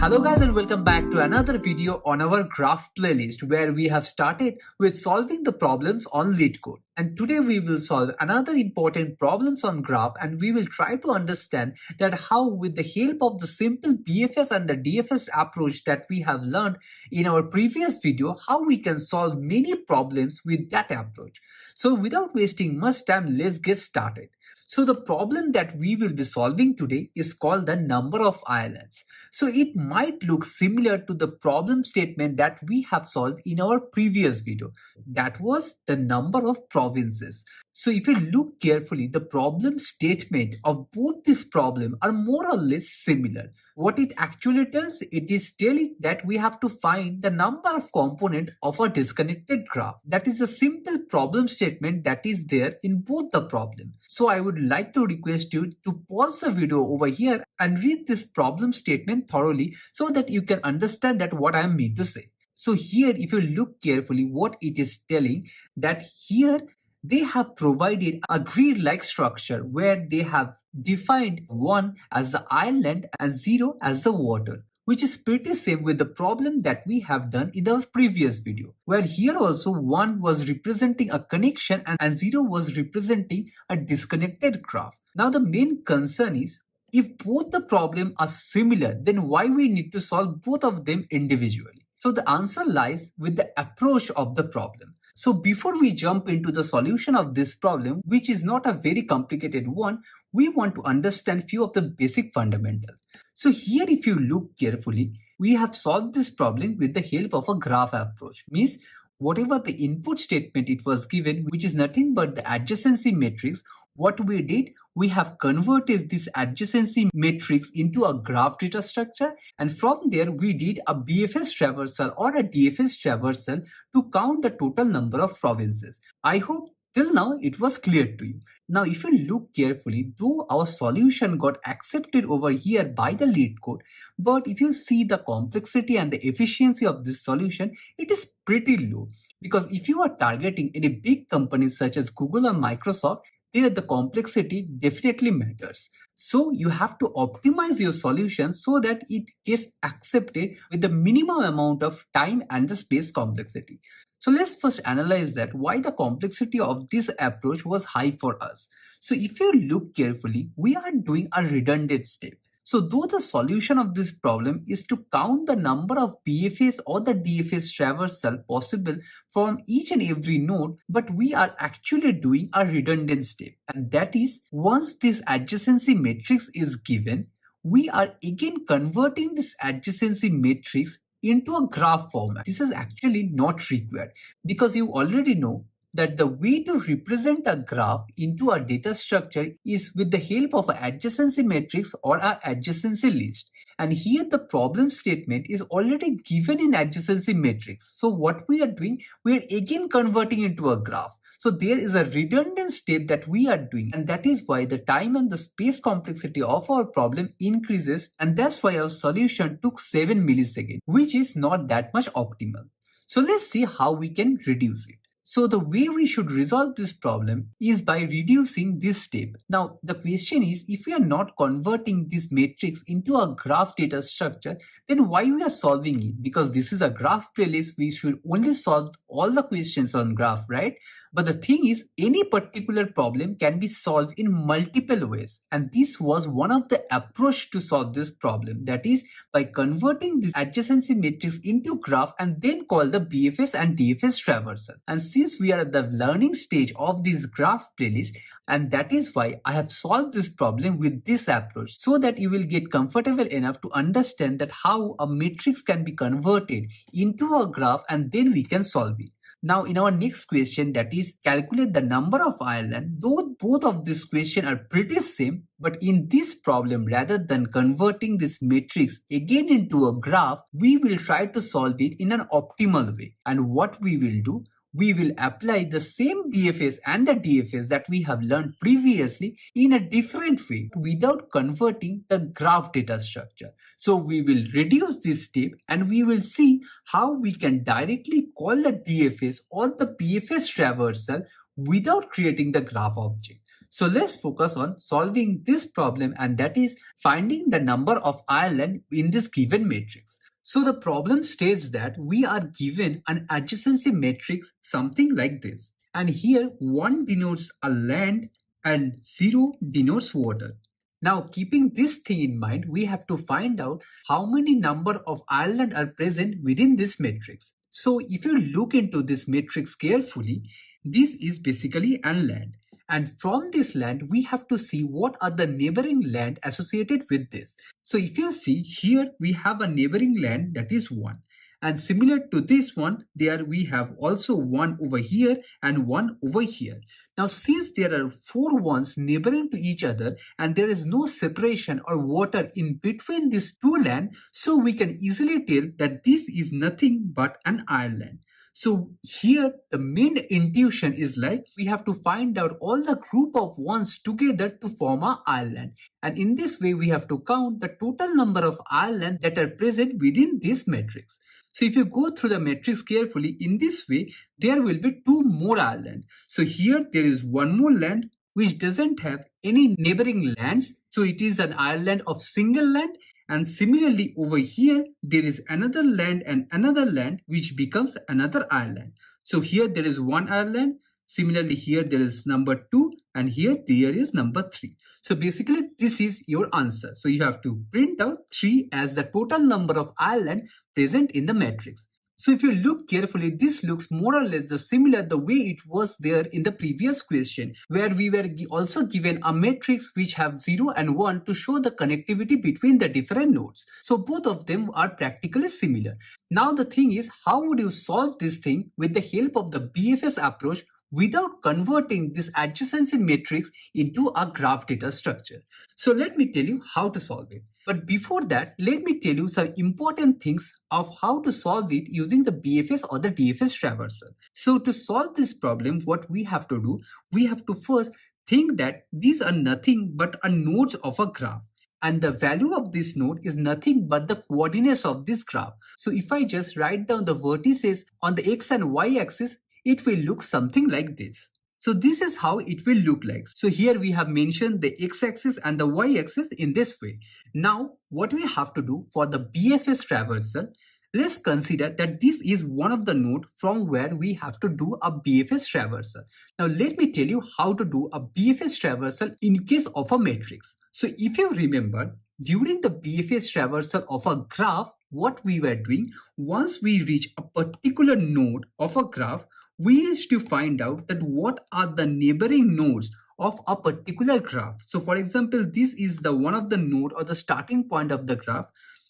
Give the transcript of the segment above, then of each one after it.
Hello guys and welcome back to another video on our graph playlist where we have started with solving the problems on LeetCode. And today we will solve another important problems on graph and we will try to understand that how with the help of the simple BFS and the DFS approach that we have learned in our previous video, how we can solve many problems with that approach. So without wasting much time, let's get started. So the problem that we will be solving today is called the number of islands. So it might look similar to the problem statement that we have solved in our previous video. That was the number of provinces. So if you look carefully, the problem statement of both these problems are more or less similar. What it actually does, it is telling that we have to find the number of components of a disconnected graph. That is a simple problem statement that is there in both the problem. So I would like to request you to pause the video over here and read this problem statement thoroughly so that you can understand that what I mean to say. So here, if you look carefully, what it is telling that here they have provided a grid-like structure where they have defined 1 as the island and 0 as the water, which is pretty same with the problem that we have done in the previous video, where here also 1 was representing a connection and 0 was representing a disconnected graph. Now the main concern is, if both the problem are similar, then why we need to solve both of them individually? So the answer lies with the approach of the problem. So before we jump into the solution of this problem, which is not a very complicated one, we want to understand few of the basic fundamentals. So here, if you look carefully, we have solved this problem with the help of a graph approach. Means whatever the input statement it was given, which is nothing but the adjacency matrix, what we did, we have converted this adjacency matrix into a graph data structure, and from there we did a BFS traversal or a DFS traversal to count the total number of provinces. I hope till now it was clear to you. Now if you look carefully, though our solution got accepted over here by the LeetCode, but if you see the complexity and the efficiency of this solution, it is pretty low. Because if you are targeting any big companies such as Google or Microsoft, there the complexity definitely matters. So you have to optimize your solution so that it gets accepted with the minimum amount of time and the space complexity. So let's first analyze that why the complexity of this approach was high for us. So if you look carefully, we are doing a redundant step. So though the solution of this problem is to count the number of BFS or the DFS traversal possible from each and every node, but we are actually doing a redundant step. And that is, once this adjacency matrix is given, we are again converting this adjacency matrix into a graph format. This is actually not required because you already know that the way to represent a graph into a data structure is with the help of an adjacency matrix or an adjacency list. And here the problem statement is already given in adjacency matrix. So what we are doing, we are again converting into a graph. So there is a redundant step that we are doing, and that is why the time and the space complexity of our problem increases, and that's why our solution took 7 milliseconds, which is not that much optimal. So let's see how we can reduce it. So the way we should resolve this problem is by reducing this step. Now the question is, if we are not converting this matrix into a graph data structure, then why we are solving it? Because this is a graph playlist, we should only solve all the questions on graph, right? But the thing is, any particular problem can be solved in multiple ways. And this was one of the approach to solve this problem. That is by converting this adjacency matrix into graph and then call the BFS and DFS traversal. And since we are at the learning stage of this graph playlist, and that is why I have solved this problem with this approach, so that you will get comfortable enough to understand that how a matrix can be converted into a graph and then we can solve it. Now in our next question, that is calculate the number of islands, though both of these questions are pretty same, but in this problem, rather than converting this matrix again into a graph, we will try to solve it in an optimal way. And what we will do, we will apply the same BFS and the DFS that we have learned previously in a different way without converting the graph data structure. So we will reduce this step and we will see how we can directly call the DFS or the BFS traversal without creating the graph object. So let's focus on solving this problem, and that is finding the number of islands in this given matrix. So the problem states that we are given an adjacency matrix something like this. And here 1 denotes a land and 0 denotes water. Now, keeping this thing in mind, we have to find out how many number of islands are present within this matrix. So if you look into this matrix carefully, this is basically an land. And from this land, we have to see what are the neighboring land associated with this. So if you see here, we have a neighboring land that is 1. And similar to this one, there we have also 1 over here and 1 over here. Now, since there are 4 ones neighboring to each other and there is no separation or water in between these two lands, so we can easily tell that this is nothing but an island. So here the main intuition is like we have to find out all the group of ones together to form an island. And in this way we have to count the total number of islands that are present within this matrix. So if you go through the matrix carefully, in this way there will be 2 more islands. So here there is 1 more land which doesn't have any neighboring lands. So it is an island of single land. And similarly over here there is another land and another land which becomes another island. So here there is 1 island. Similarly here there is number 2 and here there is number 3. So basically this is your answer. So you have to print out 3 as the total number of islands present in the matrix. So if you look carefully, this looks more or less similar the way it was there in the previous question, where we were also given a matrix which have 0 and 1 to show the connectivity between the different nodes. So both of them are practically similar. Now the thing is, how would you solve this thing with the help of the BFS approach without converting this adjacency matrix into a graph data structure? So let me tell you how to solve it. But before that, let me tell you some important things of how to solve it using the BFS or the DFS traversal. So to solve this problem, what we have to do, we have to first think that these are nothing but a nodes of a graph. And the value of this node is nothing but the coordinates of this graph. So if I just write down the vertices on the X and Y axis, it will look something like this. So this is how it will look like. So here we have mentioned the x-axis and the y-axis in this way. Now what we have to do for the BFS traversal, let's consider that this is one of the nodes from where we have to do a BFS traversal. Now let me tell you how to do a BFS traversal in case of a matrix. So if you remember, during the BFS traversal of a graph, what we were doing, once we reach a particular node of a graph, we used to find out that what are the neighboring nodes of a particular graph. So for example, this is the one of the node or the starting point of the graph.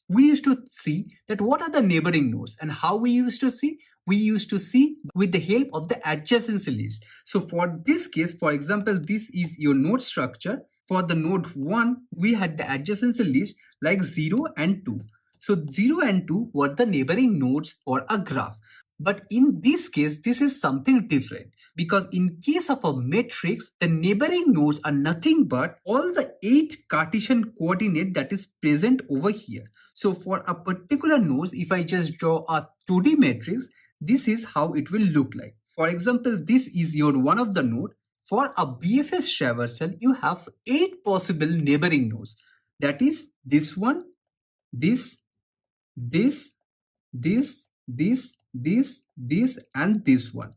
We used to see that what are the neighboring nodes, and how we used to see? We used to see with the help of the adjacency list. So for this case, for example, this is your node structure. For the node 1, we had the adjacency list like 0 and 2. So 0 and 2 were the neighboring nodes for a graph. But in this case, this is something different, because in case of a matrix, the neighboring nodes are nothing but all the 8 Cartesian coordinate that is present over here. So for a particular node, if I just draw a 2D matrix, this is how it will look like. For example, this is your one of the node. For a BFS traversal, you have 8 possible neighboring nodes. That is this one, this, this, this, and this one.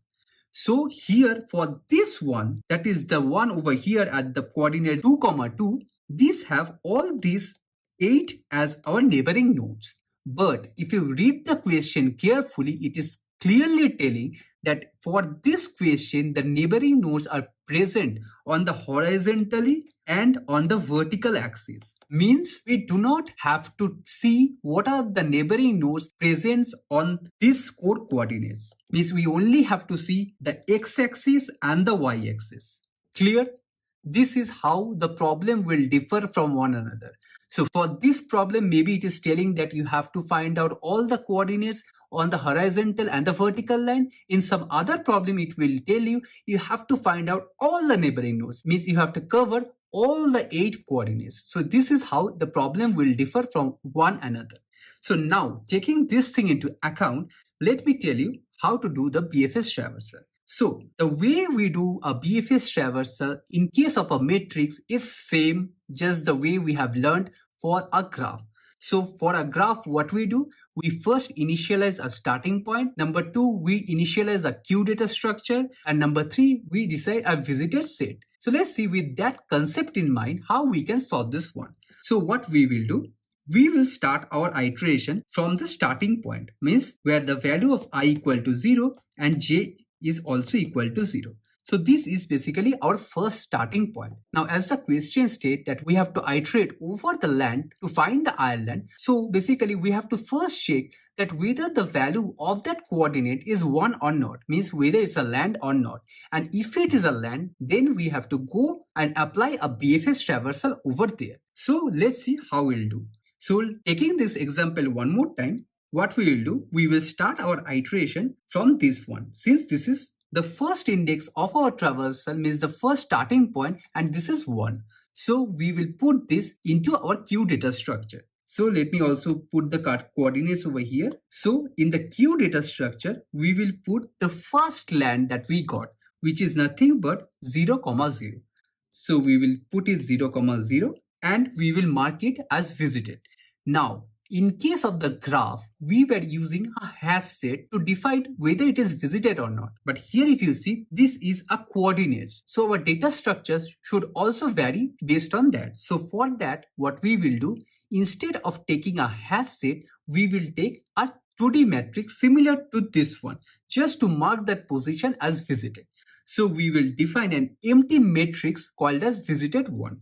So here for this one, that is the one over here at the coordinate 2, 2, these have all these 8 as our neighboring nodes. But if you read the question carefully, it is clearly telling that for this question, the neighboring nodes are present on the horizontally and on the vertical axis. Means we do not have to see what are the neighboring nodes present on these 4 coordinates. Means we only have to see the x-axis and the y-axis. Clear? This is how the problem will differ from one another. So for this problem, maybe it is telling that you have to find out all the coordinates on the horizontal and the vertical line. In some other problem, it will tell you you have to find out all the neighboring nodes. Means you have to cover all the 8 coordinates. So this is how the problem will differ from one another. So now, taking this thing into account, let me tell you how to do the BFS traversal. So the way we do a BFS traversal in case of a matrix is same just the way we have learned for a graph. So for a graph, what we do, we first initialize a starting point. Number two, we initialize a queue data structure. And number three, we decide a visited set. So let's see with that concept in mind how we can solve this one. So what we will do, we will start our iteration from the starting point, means where the value of I equal to 0 and j is also equal to 0. So this is basically our first starting point. Now, as the question states that we have to iterate over the land to find the island. So basically we have to first check that whether the value of that coordinate is 1 or not, means whether it's a land or not. And if it is a land, then we have to go and apply a BFS traversal over there. So let's see how we'll do. So taking this example one more time, what we will do, we will start our iteration from this one. Since this is the first index of our traversal, means the first starting point, and this is 1. So we will put this into our queue data structure. So let me also put the coordinates over here. So in the queue data structure, we will put the first land that we got, which is nothing but 0, 0. So we will put it 0, 0 and we will mark it as visited. Now, in case of the graph, we were using a hash set to define whether it is visited or not. But here if you see, this is a coordinates. So our data structures should also vary based on that. So for that, what we will do, instead of taking a hash set, we will take a 2D matrix similar to this one, just to mark that position as visited. So we will define an empty matrix called as visited one.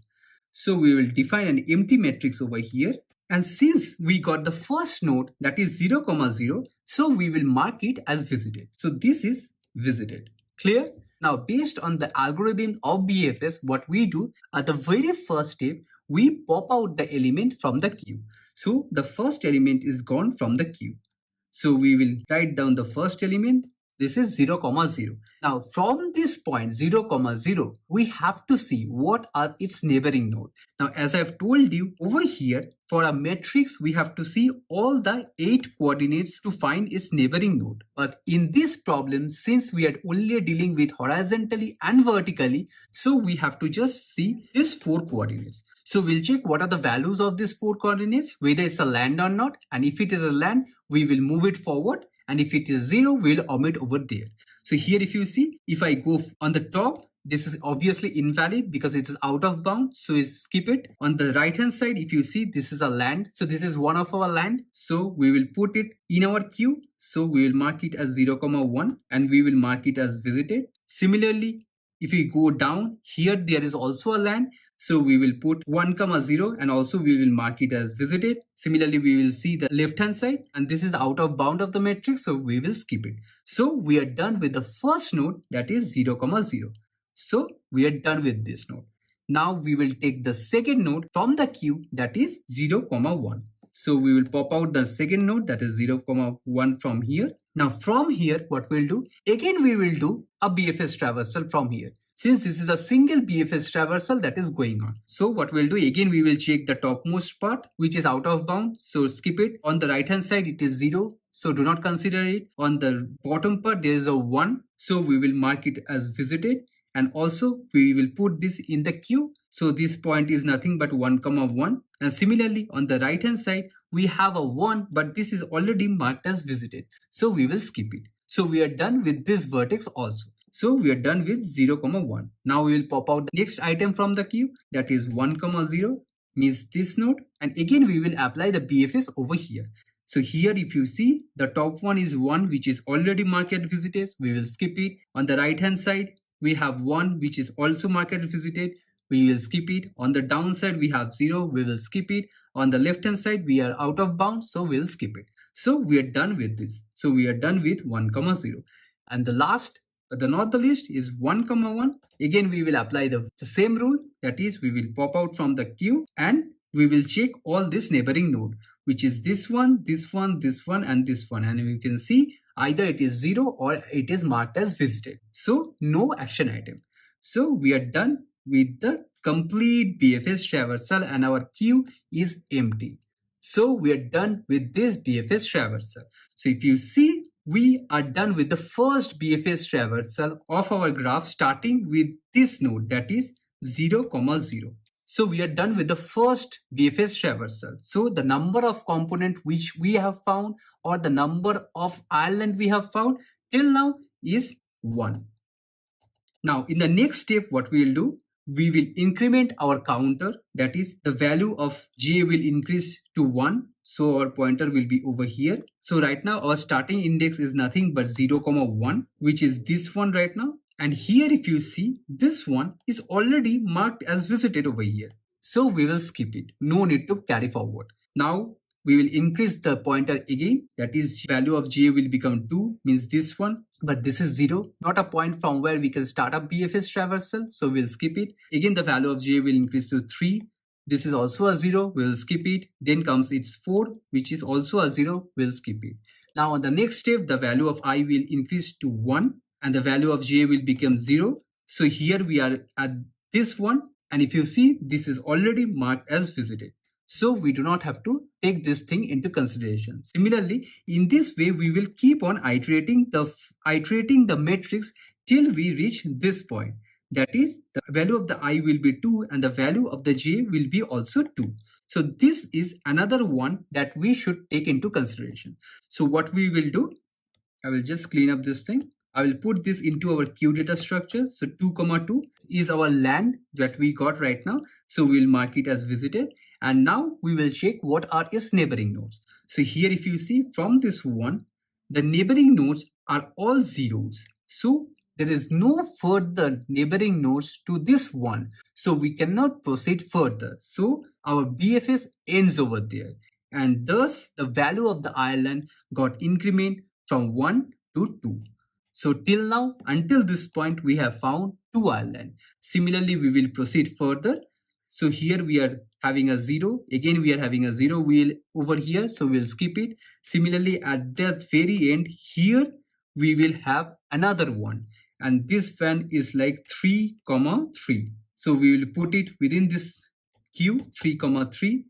So we will define an empty matrix over here. And since we got the first node that is 0, 0, so we will mark it as visited. So this is visited. Clear? Now, based on the algorithm of BFS, what we do at the very first step, we pop out the element from the queue. So the first element is gone from the queue. So we will write down the first element. This is 0, 0. Now from this point 0, 0, we have to see what are its neighboring nodes. Now as I've told you over here, for a matrix we have to see all the 8 coordinates to find its neighboring node. But in this problem, since we are only dealing with horizontally and vertically, so we have to just see these 4 coordinates. So we'll check what are the values of these 4 coordinates, whether it's a land or not. And if it is a land, we will move it forward. And if it is 0, we'll omit over there. So here if you see, if I go on the top, this is obviously invalid because it is out of bounds. So we skip it. On the right hand side, if you see, this is a land. So this is one of our land. So we will put it in our queue. So we will mark it as 0, 1 and we will mark it as visited. Similarly, if we go down here, there is also a land. So we will put 1, 0 and also we will mark it as visited. Similarly, we will see the left hand side and this is out of bound of the matrix. So we will skip it. So we are done with the first node, that is 0, 0. So we are done with this node. Now we will take the second node from the queue, that is 0, 1. So we will pop out the second node, that is 0, 1 from here. Now from here, what we'll do, again we will do a BFS traversal from here. Since this is a single BFS traversal that is going on. So what we'll do, again we will check the topmost part which is out of bound. So skip it. On the right hand side it is 0. So do not consider it. On the bottom part there is a 1. So we will mark it as visited. And also we will put this in the queue. So this point is nothing but 1, 1. And similarly on the right hand side we have a 1, but this is already marked as visited. So we will skip it. So we are done with this vertex also. So we are done with 0, 1. Now we will pop out the next item from the queue, that is 1, 0, means this node. And again we will apply the BFS over here. So here if you see, the top one is 1 which is already marked as visited. We will skip it. On the right hand side we have 1 which is also marked as visited. We will skip it. On the downside we have 0. We will skip it. On the left hand side we are out of bounds. So we will skip it. So we are done with this. So we are done with 1, 0. And the last, but not the least, is 1, 1. Again we will apply the same rule, that is we will pop out from the queue and we will check all this neighboring node, which is this one, this one, this one and this one. And you can see either it is 0 or it is marked as visited. So no action item. So we are done with the complete BFS traversal and our queue is empty. So we are done with this BFS traversal. So if you see, we are done with the first BFS traversal of our graph starting with this node, that is 0, 0. So we are done with the first BFS traversal. So the number of component which we have found or the number of island we have found till now is 1. Now in the next step, what we will do, we will increment our counter, that is the value of j will increase to 1. So our pointer will be over here. So right now our starting index is nothing but 0, 1, which is this one right now. And here if you see, this one is already marked as visited over here. So we will skip it. No need to carry forward. Now we will increase the pointer again, that is value of j will become 2, means this one, but this is 0, not a point from where we can start a BFS traversal, so we'll skip it. Again the value of j will increase to 3, this is also a 0, we'll skip it. Then comes its 4, which is also a 0, we'll skip it. Now on the next step, the value of I will increase to 1 and the value of j will become 0. So here we are at this one, and if you see, this is already marked as visited. So we do not have to take this thing into consideration. Similarly, in this way, we will keep on iterating the matrix till we reach this point. That is, the value of the I will be 2 and the value of the j will be also 2. So this is another one that we should take into consideration. So what we will do, I will just clean up this thing. I will put this into our queue data structure. So 2, 2 is our land that we got right now. So we'll mark it as visited. And now we will check what are its neighboring nodes. So here if you see from this one, the neighboring nodes are all zeros. So there is no further neighboring nodes to this one. So we cannot proceed further. So our BFS ends over there. And thus the value of the island got increment from 1 to 2. So till now, until this point, we have found 2 islands. Similarly, we will proceed further. So here we are having a 0. Again, we are having a 0 wheel over here. So we'll skip it. Similarly, at that very end, here we will have another one. And this one is like 3, 3. So we will put it within this queue 3, 3.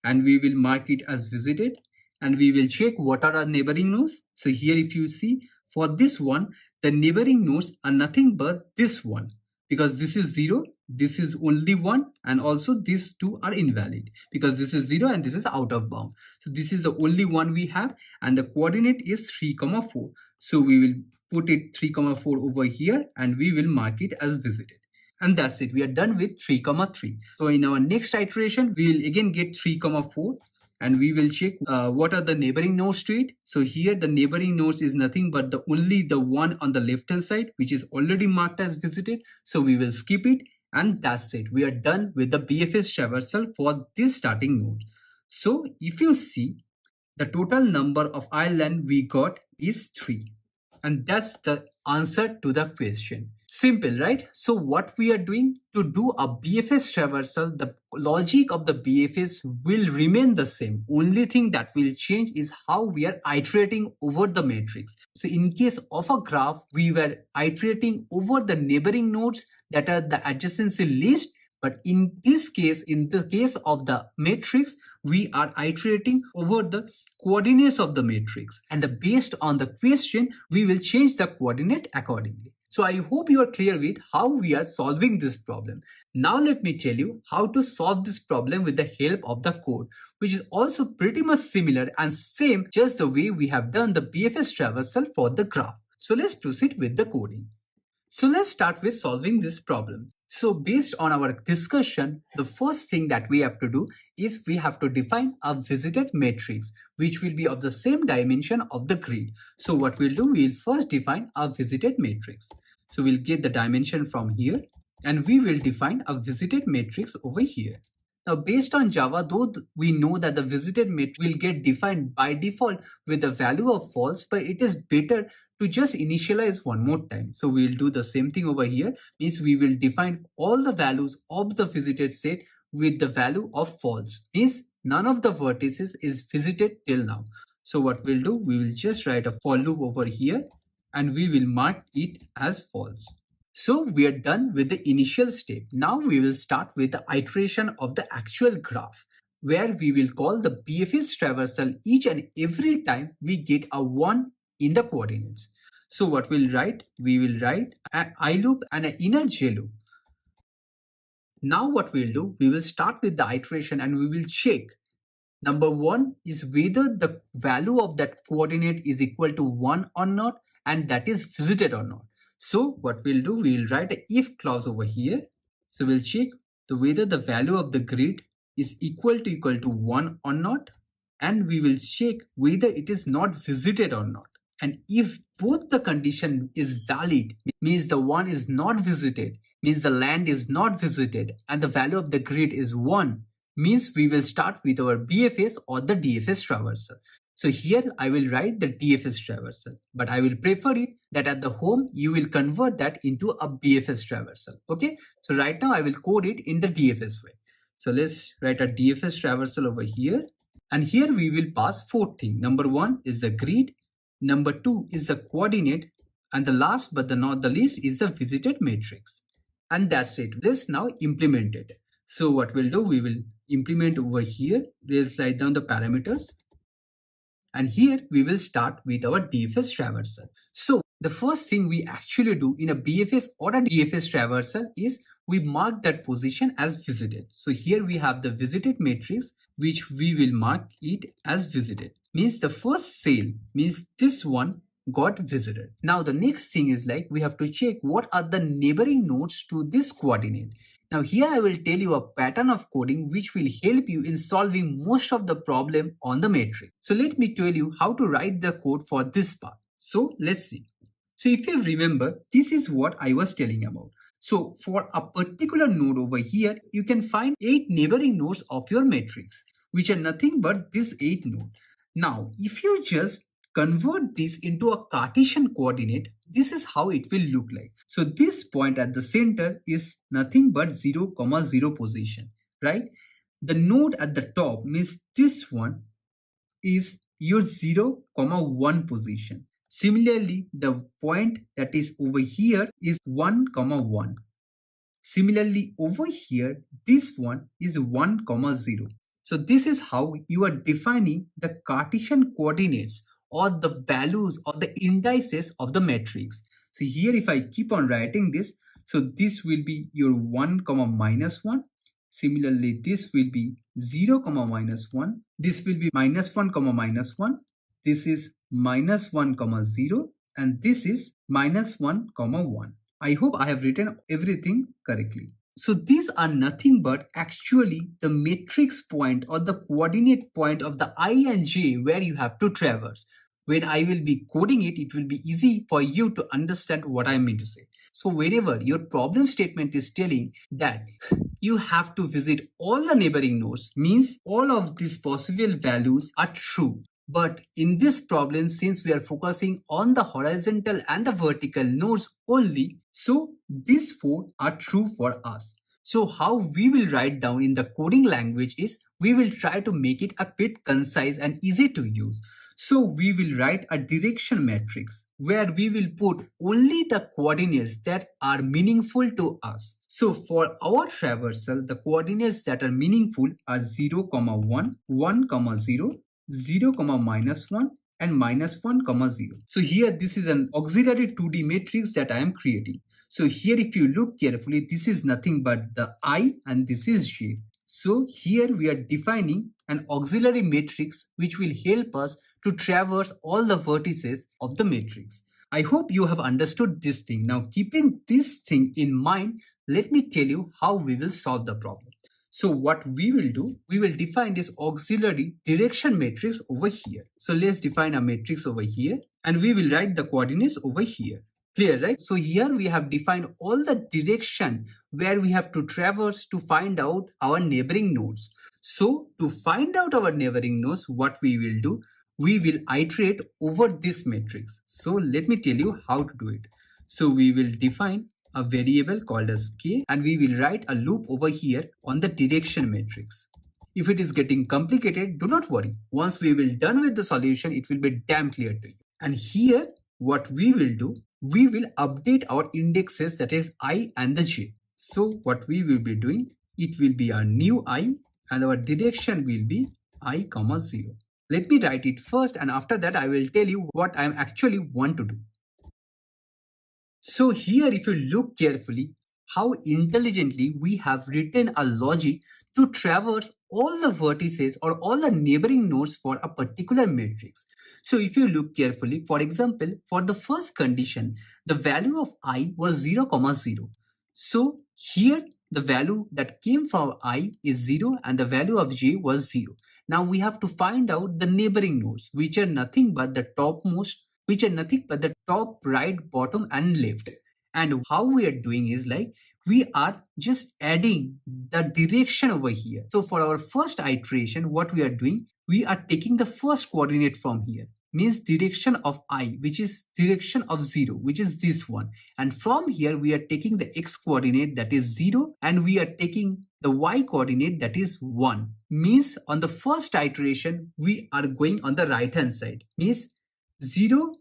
And we will mark it as visited. And we will check what are our neighboring nodes. So here if you see, for this one, the neighboring nodes are nothing but this one. Because this is 0, this is only 1, and also these two are invalid. Because this is 0 and this is out of bound. So this is the only one we have, and the coordinate is 3, 4. So we will put it 3, 4 over here, and we will mark it as visited. And that's it. We are done with 3, 3. So in our next iteration, we will again get 3, 4. And we will check what are the neighboring nodes to it. So here the neighboring nodes is nothing but only the one on the left hand side, which is already marked as visited. So we will skip it, and that's it. We are done with the BFS traversal for this starting node. So if you see, the total number of island we got is 3. And that's the answer to the question. Simple, right? So what we are doing to do a BFS traversal, the logic of the BFS will remain the same. Only thing that will change is how we are iterating over the matrix. So in case of a graph, we were iterating over the neighboring nodes that are the adjacency list. But in this case, in the case of the matrix, we are iterating over the coordinates of the matrix. And based on the question, we will change the coordinate accordingly. So I hope you are clear with how we are solving this problem. Now let me tell you how to solve this problem with the help of the code, which is also pretty much similar and same just the way we have done the BFS traversal for the graph. So let's proceed with the coding. So let's start with solving this problem. So based on our discussion, the first thing that we have to do is we have to define a visited matrix, which will be of the same dimension of the grid. So what we'll do, we'll first define a visited matrix. So we'll get the dimension from here, and we will define a visited matrix over here. Now based on Java, though we know that the visited matrix will get defined by default with the value of false, but it is better to just initialize one more time. So we'll do the same thing over here, means we will define all the values of the visited set with the value of false, means none of the vertices is visited till now. So what we'll do, we will just write a for loop over here, and we will mark it as false. So we are done with the initial step. Now we will start with the iteration of the actual graph, where we will call the BFS traversal each and every time we get a 1 in the coordinates. So what we'll write? We will write an I loop and an inner j loop. Now what we'll do, we will start with the iteration and we will check. Number one is whether the value of that coordinate is equal to 1 or not, and that is visited or not. So what we'll do, we'll write a if clause over here. So we'll check whether the value of the grid is equal to 1 or not, and we will check whether it is not visited or not. And if both the condition is valid, means the one is not visited, means the land is not visited, and the value of the grid is 1, means we will start with our BFS or the DFS traversal. So here I will write the DFS traversal, but I will prefer it that at the home you will convert that into a BFS traversal. Okay, so right now I will code it in the DFS way. So let's write a DFS traversal over here, and here we will pass 4 things. Number 1 is the grid, number 2 is the coordinate, and the last but not the least is the visited matrix. And that's it. Let's now implement it. So what we'll do, we will implement over here. Let's write down the parameters. And here we will start with our DFS traversal. So the first thing we actually do in a BFS or a DFS traversal is we mark that position as visited. So here we have the visited matrix, which we will mark it as visited. Means the first cell, means this one got visited. Now the next thing is like we have to check what are the neighboring nodes to this coordinate. Now here I will tell you a pattern of coding which will help you in solving most of the problem on the matrix. So let me tell you how to write the code for this part. So let's see. So if you remember, this is what I was telling about. So for a particular node over here, you can find 8 neighboring nodes of your matrix, which are nothing but this 8 node. Now if you just convert this into a Cartesian coordinate, this is how it will look like. So this point at the center is nothing but 0, 0 position, right? The node at the top means this one is your 0, 1 position. Similarly, the point that is over here is 1, 1. Similarly, over here, this one is 1, 0. So this is how you are defining the Cartesian coordinates or the values or the indices of the matrix. So here if I keep on writing this, so this will be your 1, -1. Similarly, this will be 0, -1. This will be -1, -1. This is -1, 0. And this is -1, 1. I hope I have written everything correctly. So these are nothing but actually the matrix point or the coordinate point of the I and j where you have to traverse. When I will be coding it, it will be easy for you to understand what I mean to say. So whenever your problem statement is telling that you have to visit all the neighboring nodes, means all of these possible values are true. But in this problem, since we are focusing on the horizontal and the vertical nodes only, so these 4 are true for us. So how we will write down in the coding language is we will try to make it a bit concise and easy to use. So we will write a direction matrix where we will put only the coordinates that are meaningful to us. So for our traversal, the coordinates that are meaningful are 0, 1, 1, 0, 0, -1 and -1, 0. So here this is an auxiliary 2D matrix that I am creating. So here if you look carefully, this is nothing but the I and this is j. So here we are defining an auxiliary matrix which will help us to traverse all the vertices of the matrix. I hope you have understood this thing. Now keeping this thing in mind, let me tell you how we will solve the problem. So what we will do, we will define this auxiliary direction matrix over here. So let's define a matrix over here and we will write the coordinates over here. Clear, right? So here we have defined all the direction where we have to traverse to find out our neighboring nodes. So to find out our neighboring nodes, what we will do, we will iterate over this matrix. So let me tell you how to do it. So we will define a variable called as k and we will write a loop over here on the direction matrix. If it is getting complicated, do not worry. Once we will done with the solution, it will be damn clear to you. And here what we will do, we will update our indexes, that is I and the j. So what we will be doing, it will be a new I and our direction will be I, 0. Let me write it first, and after that I will tell you what I actually want to do. So here, if you look carefully, how intelligently we have written a logic to traverse all the vertices or all the neighboring nodes for a particular matrix. So if you look carefully, for example, for the first condition, the value of I was 0, 0. So here the value that came from I is 0 and the value of j was 0. Now we have to find out the neighboring nodes, which are nothing but the topmost, which are nothing but the top, right, bottom and left. And how we are doing is like we are just adding the direction over here. So for our first iteration, what we are doing, we are taking the first coordinate from here, means direction of I, which is direction of 0, which is this one. And from here, we are taking the x coordinate, that is 0, and we are taking the y coordinate, that is 1. Means on the first iteration, we are going on the right hand side. Means 0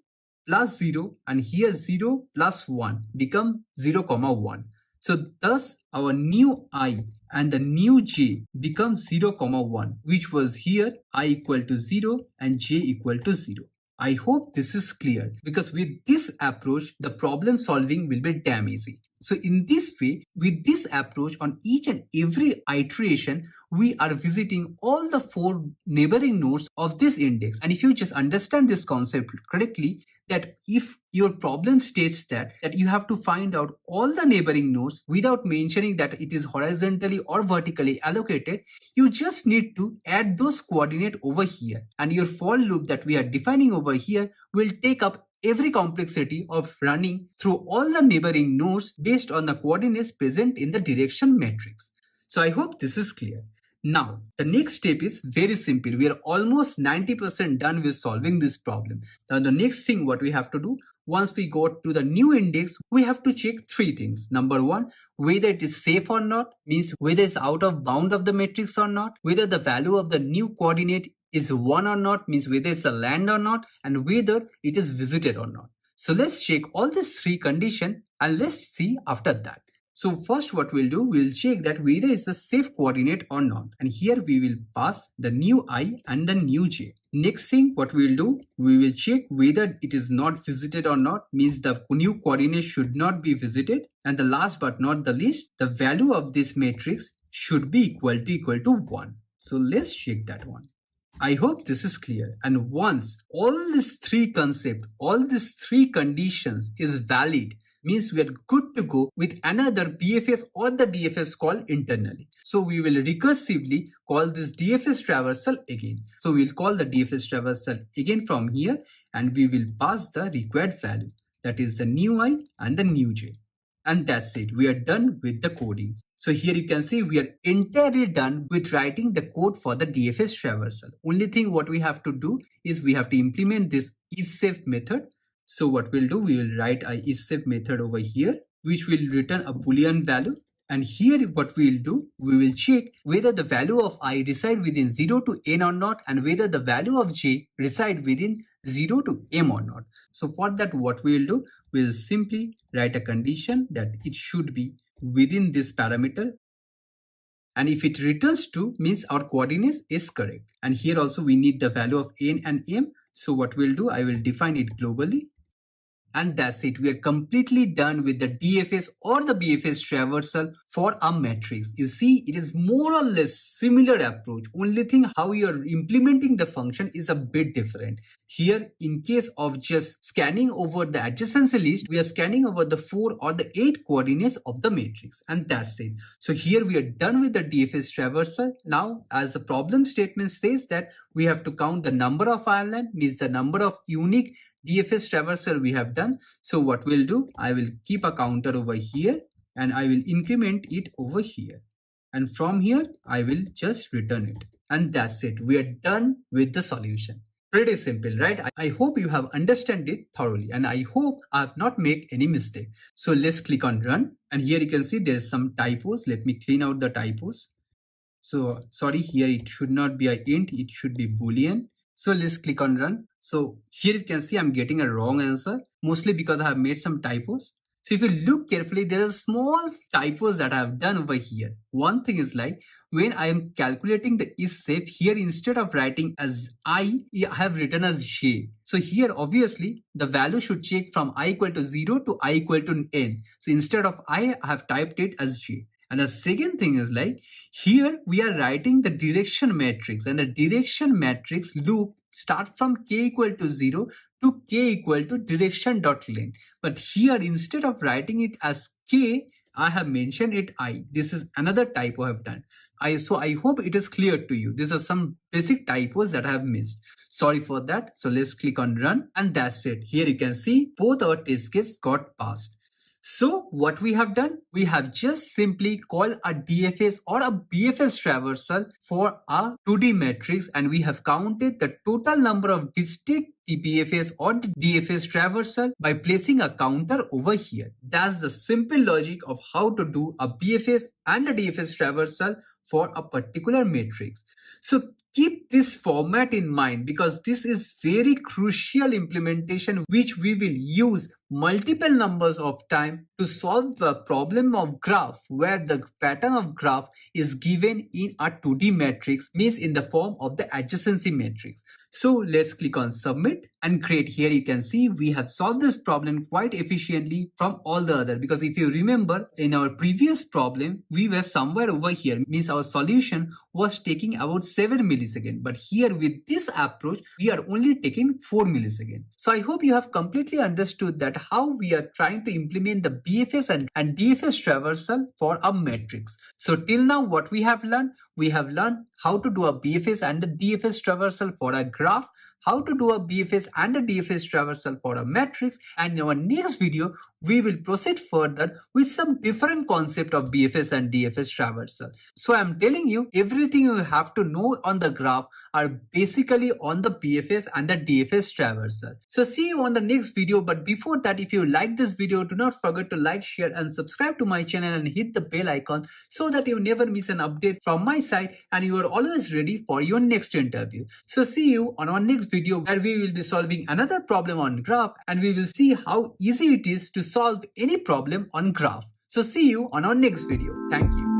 plus 0, and here 0 plus 1 become 0, 1. So thus our new I and the new j becomes 0, 1, which was here I equal to 0 and j equal to 0. I hope this is clear, because with this approach, the problem solving will be damn easy. So in this way, with this approach, on each and every iteration, we are visiting all the 4 neighboring nodes of this index. And if you just understand this concept correctly, that if your problem states that you have to find out all the neighboring nodes without mentioning that it is horizontally or vertically allocated, you just need to add those coordinates over here. And your for loop that we are defining over here will take up every complexity of running through all the neighboring nodes based on the coordinates present in the direction matrix. So I hope this is clear. Now, the next step is very simple. We are almost 90% done with solving this problem. Now, the next thing what we have to do, once we go to the new index, we have to check 3 things. Number 1, whether it is safe or not, means whether it's out of bound of the matrix or not, whether the value of the new coordinate is 1 or not, means whether it's a land or not, and whether it is visited or not. So let's check all these 3 conditions and let's see after that. So first what we'll do, we'll check that whether it's a safe coordinate or not. And here we will pass the new I and the new j. Next thing what we'll do, we will check whether it is not visited or not, means the new coordinate should not be visited. And the last but not the least, the value of this matrix should be equal to 1. So let's check that one. I hope this is clear. And once all these 3 concepts, all these 3 conditions is valid, means we are good to go with another BFS or the DFS call internally. So we will recursively call this DFS traversal again. So we'll call the DFS traversal again from here, and we will pass the required value, that is the new I and the new j. And that's it. We are done with the coding. So here you can see we are entirely done with writing the code for the DFS traversal. Only thing what we have to do is we have to implement this isSafe method. So what we'll do, we will write a isSafe method over here, which will return a Boolean value. And here what we will do, we will check whether the value of I reside within 0 to n or not, and whether the value of j reside within 0 to m or not. So for that what we will do, we will simply write a condition that it should be within this parameter. And if it returns true, means our coordinates is correct. And here also we need the value of n and m. So what we'll do, I will define it globally. And that's it. We are completely done with the DFS or the BFS traversal for a matrix. You see, it is more or less similar approach. Only thing how you are implementing the function is a bit different. Here, in case of just scanning over the adjacency list, we are scanning over the 4 or the 8 coordinates of the matrix. And that's it. So here we are done with the DFS traversal. Now, as the problem statement says that we have to count the number of island, means the number of unique DFS traversal we have done. So what we'll do, I will keep a counter over here and I will increment it over here. And from here, I will just return it. And that's it. We are done with the solution. Pretty simple, right? I hope you have understood it thoroughly, and I hope I have not made any mistake. So let's click on run. And here you can see there's some typos. Let me clean out the typos. So sorry, here it should not be a int, it should be Boolean. So let's click on run. So here you can see I'm getting a wrong answer, mostly because I have made some typos. So if you look carefully, there are small typos that I have done over here. One thing is like, when I am calculating the is shape, here instead of writing as I have written as j. So here obviously the value should check from I equal to 0 to I equal to n. So instead of I have typed it as j. And the second thing is like here we are writing the direction matrix, and the direction matrix loop starts from k equal to 0 to k equal to direction dot length. But here instead of writing it as k, I have mentioned it I. This is another typo I have done. So I hope it is clear to you. These are some basic typos that I have missed. Sorry for that. So let's click on run, and that's it. Here you can see both our test cases got passed. So what we have done, we have just simply called a DFS or a BFS traversal for a 2D matrix, and we have counted the total number of distinct BFS or DFS traversal by placing a counter over here. That's the simple logic of how to do a BFS and a DFS traversal for a particular matrix. So keep this format in mind, because this is very crucial implementation which we will use multiple numbers of time to solve the problem of graph, where the pattern of graph is given in a 2D matrix, means in the form of the adjacency matrix. So let's click on submit and create. Here you can see we have solved this problem quite efficiently from all the other, because if you remember in our previous problem we were somewhere over here, means our solution was taking about 7 milliseconds, but here with this approach we are only taking 4 milliseconds. So I hope you have completely understood that how we are trying to implement the BFS and DFS traversal for a matrix. So till now what we have learned how to do a BFS and a DFS traversal for a graph, how to do a BFS and a DFS traversal for a matrix, and in our next video we will proceed further with some different concept of BFS and DFS traversal. So I'm telling you, everything you have to know on the graph are basically on the BFS and the DFS traversal. So see you on the next video, but before that, if you like this video, do not forget to like, share and subscribe to my channel and hit the bell icon so that you never miss an update from my side and you are always ready for your next interview. So see you on our next video, where we will be solving another problem on graph, and we will see how easy it is to solve any problem on graph. So see you on our next video. Thank you.